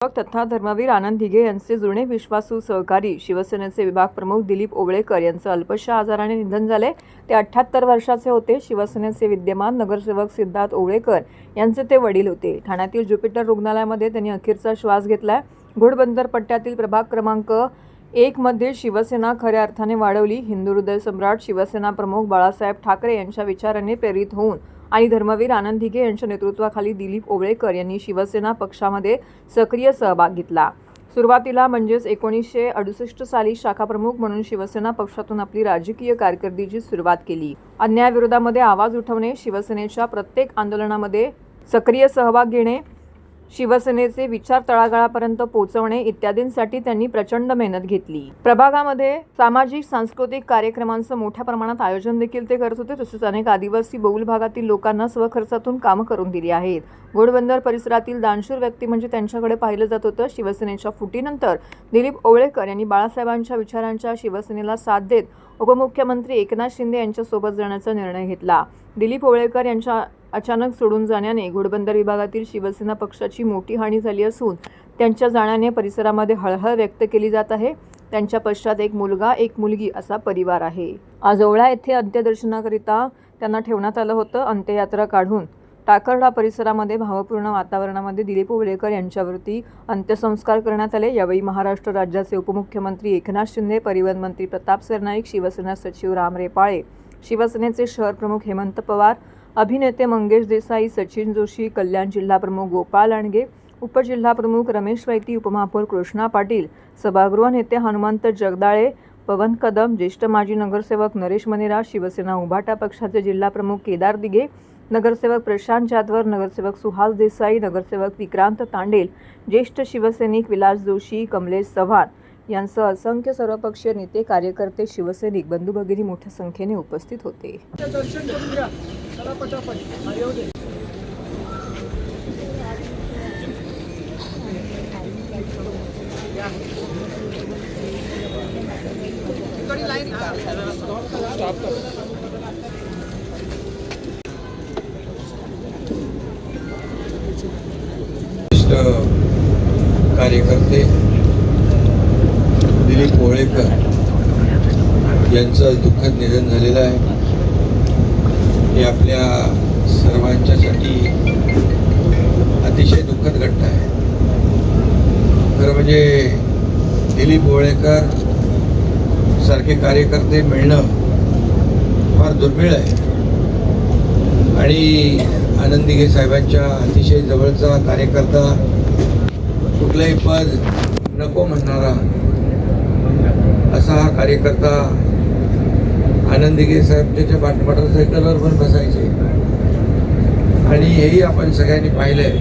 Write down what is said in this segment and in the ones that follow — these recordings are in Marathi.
तथा धर्मवीर आनंद दिघे यांचे जुने विश्वासू सहकारी शिवसेनेचे विभाग प्रमुख दिलीप ओवळेकर यांचं अल्पशा आजाराने निधन झाले। ते 78 वर्षाचे होते। शिवसेनेचे विद्यमान नगरसेवक सिद्धार्थ ओवळेकर यांचे ते वडील होते। ठाण्यातील ज्युपिटर रुग्णालयामध्ये त्यांनी अखेरचा श्वास घेतलाय। घोडबंदर पट्ट्यातील प्रभाग क्रमांक 1 मध्ये शिवसेना खऱ्या अर्थाने वाढवली। हिंदू हृदय सम्राट शिवसेना प्रमुख बाळासाहेब ठाकरे यांच्या विचारांनी प्रेरित होऊन आणि धर्मवीर आनंद दिघे यांच्या नेतृत्वाखाली दिलीप ओवळेकर यांनी शिवसेना पक्षामध्ये सक्रिय सहभाग घेतला। सुरुवातीला म्हणजेच 1968 साली शाखा प्रमुख म्हणून शिवसेना पक्षातून आपली राजकीय कारकिर्दीची सुरुवात केली। अन्यायाविरोधामध्ये आवाज उठवणे, शिवसेनेच्या प्रत्येक आंदोलनामध्ये सक्रिय सहभाग घेणे, शिवसेनेचे विचार तळागाळापर्यंत पोहोचवणे इत्यादींसाठी त्यांनी प्रचंड मेहनत घेतली। प्रभागामध्ये सामाजिक सांस्कृतिक कार्यक्रमांचं मोठ्या प्रमाणात आयोजन देखील ते करत होते। तसेच अनेक आदिवासी बहुल भागातील लोकांना स्वखर्चातून कामं करून दिली आहेत। घोडबंदर परिसरातील दानशूर व्यक्ती म्हणजे त्यांच्याकडे पाहिलं जात होतं। शिवसेनेच्या फुटीनंतर दिलीप ओवळेकर यांनी बाळासाहेबांच्या विचारांच्या शिवसेनेला साथ देत उपमुख्यमंत्री एकनाथ शिंदे यांच्यासोबत जाण्याचा निर्णय घेतला। दिलीप ओवळेकर यांच्या अचानक सोडून जाण्याने घोडबंदर विभागातील शिवसेना पक्षाची मोठी हानी झाली असून त्यांच्या जाण्याने परिसरामध्ये हळहळ व्यक्त केली जात आहे। त्यांच्या पश्चात एक मुलगा एक मुलगी असा परिवार आहे। आज ओवळा येथे अंत्यदर्शनाकरिता त्यांना ठेवण्यात आलं होतं। अंत्ययात्रा काढून टाकरडा परिसरामध्ये भावपूर्ण वातावरणामध्ये दिलीप ओवळेकर यांच्यावरती अंत्यसंस्कार करण्यात आले। यावेळी महाराष्ट्र राज्याचे उपमुख्यमंत्री एकनाथ शिंदे, परिवहन मंत्री प्रताप सरनाईक, शिवसेना सचिव राम रेपाळे, शिवसेनेचे शहर प्रमुख हेमंत पवार, अभिनेते मंगेश देसाई, सचिन जोशी, कल्याण जिल्हा प्रमुख गोपाळ लांडगे, उपजिल्हा प्रमुख रमेश वैती, उपमहापौर कृष्णा पाटील, सभागृह नेते हनुमंत जगदाळे, पवन कदम, ज्येष्ठ माजी नगरसेवक नरेश मनेरा, शिवसेना उभाटा पक्षाचे जिल्हा प्रमुख केदार दिघे, नगरसेवक प्रशांत जाधवर, नगरसेवक सुहास देसाई, नगरसेवक विक्रांत तांडेल, ज्येष्ठ शिवसैनिक विलास जोशी, कमलेश चव्हाण यांसह असंख्य सर्वपक्षीय नेते, कार्यकर्ते, शिवसैनिक, बंधू भगिनी मोठ्या संख्येने उपस्थित होते। कार्यकर्ते दिलीप ओवळेकर यांचं दुःखद निधन झालेलं आहे। हे आपल्या सर्वांच्यासाठी अतिशय दुःखद घटना आहे। खरं म्हणजे दिलीप ओवळेकर सारखे कार्यकर्ते मिळणं फार दुर्मिळ आहे आणि आनंद दिघे साहेबांच्या अतिशय जवळचा कार्यकर्ता, कुठलंही पद नको म्हणणारा असा हा कार्यकर्ता आनंद दिघे साहेब त्याच्या मोटरसायकलवर पण बसायचे आणि हेही आपण सगळ्यांनी पाहिलंय।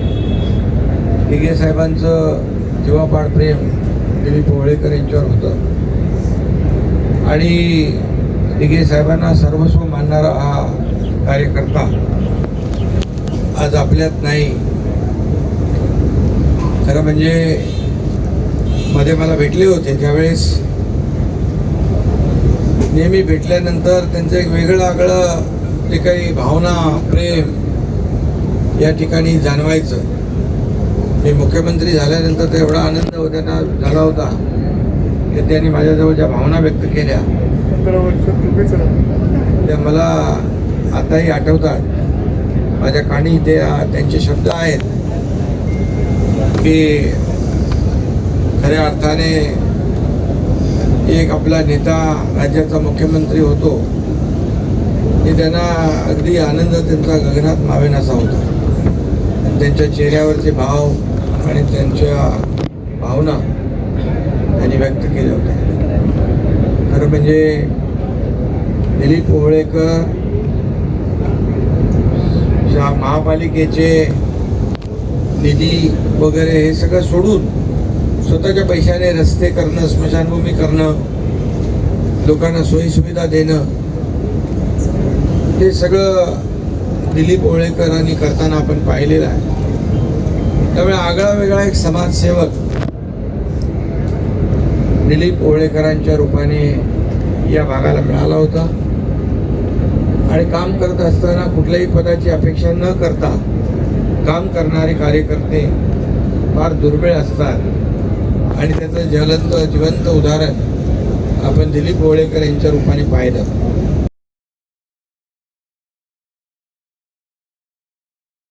दिघे साहेबांचं जीवापाड प्रेम दिलीप ओवळेकर यांच्यावर होतं आणि दिघे साहेबांना सर्वस्व मानणारा हा कार्यकर्ता आज आपल्यात नाही। खरं म्हणजे मध्ये मला भेटले होते, त्यावेळेस नेहमी भेटल्यानंतर त्यांचं एक वेगळं आगळं जे काही भावना, प्रेम या ठिकाणी जाणवायचं। मी मुख्यमंत्री झाल्यानंतर तर एवढा आनंद त्यांना झाला होता की त्यांनी माझ्याजवळ ज्या भावना व्यक्त केल्या त्या मला आताही आठवतात। माझ्या कानी त्यांचे शब्द आहेत की खऱ्या अर्थाने एक आपला नेता राज्याचा मुख्यमंत्री होतो हे त्यांना अगदी आनंद त्यांचा गगनात मावेनासा होता आणि त्यांच्या चेहऱ्यावरचे भाव आणि त्यांच्या भावना त्यांनी व्यक्त केल्या होत्या। खरं म्हणजे दिलीप ओवळेकर महापालिकेचे निधी वगैरे हे सगळं सोडून स्वतःच्या पैशाने रस्ते करणं, स्मशानभूमी करणं, लोकांना सोयीसुविधा देणं, हे सगळं दिलीप ओवळेकरांनी करताना आपण पाहिलेलं आहे। त्यामुळे आगळा वेगळा एक समाजसेवक दिलीप ओवळेकरांच्या रूपाने या भागाला मिळाला होता आणि काम करत असताना कुठल्याही पदाची अपेक्षा न करता काम करणारे कार्यकर्ते फार दुर्मिळ असतात आणि त्याचं जिवंत उदाहरण आपण दिलीप ओवळेकर यांच्या रूपाने पाहिलं.